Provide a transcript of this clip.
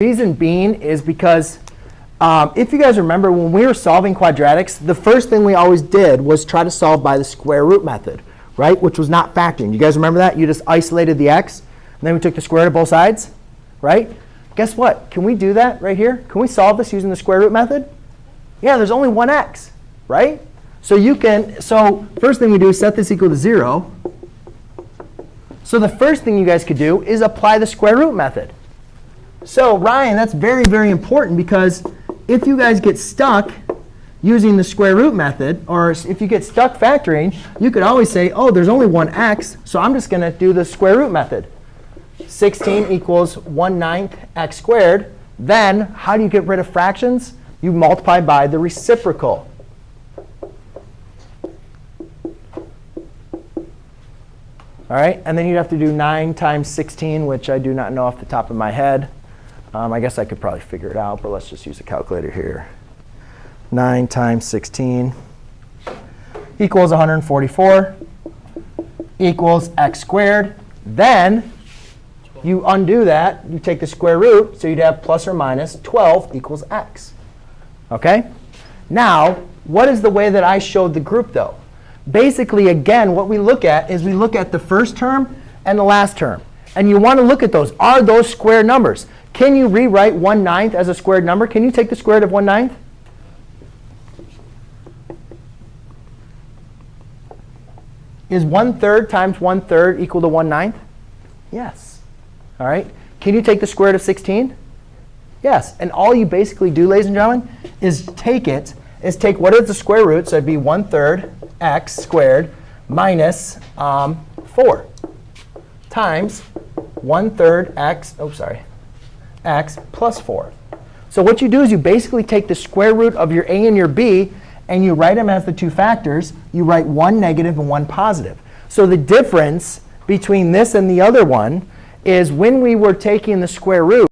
Reason being is because if you guys remember, when we were solving quadratics, the first thing we always did was try to solve by the square root method, right? Which was not factoring. You guys remember that? You just isolated the x, and then we took the square root of both sides, right? Guess what? Can we do that right here? Can we solve this using the square root method? Yeah, there's only one x, right? So first thing we do is set this equal to 0. So the first thing you guys could do is apply the square root method. So Ryan, that's very, very important, because if you guys get stuck using the square root method, or if you get stuck factoring, you could always say, oh, there's only one x, so I'm just going to do the square root method. 16 equals 1/9 x squared. Then how do you get rid of fractions? You multiply by the reciprocal. All right, and then you'd have to do 9 times 16, which I do not know off the top of my head. I guess I could probably figure it out, but let's just use a calculator here. 9 times 16 equals 144 equals x squared. Then you undo that. You take the square root, so you'd have plus or minus 12 equals x. OK? Now, what is the way that I showed the group, though? Basically, again, what we look at is we look at the first term and the last term. And you want to look at those. Are those square numbers? Can you rewrite 1/9 as a squared number? Can you take the square root of 1/9? Is 1/3 times 1/3 equal to 1/9? Yes. All right. Can you take the square root of 16? Yes. And all you basically do, ladies and gentlemen, is take what is the square root? So it'd be 1/3 x squared minus 4 times 1/3 x plus 4. So what you do is you basically take the square root of your a and your b, and you write them as the two factors. You write one negative and one positive. So the difference between this and the other one is when we were taking the square root,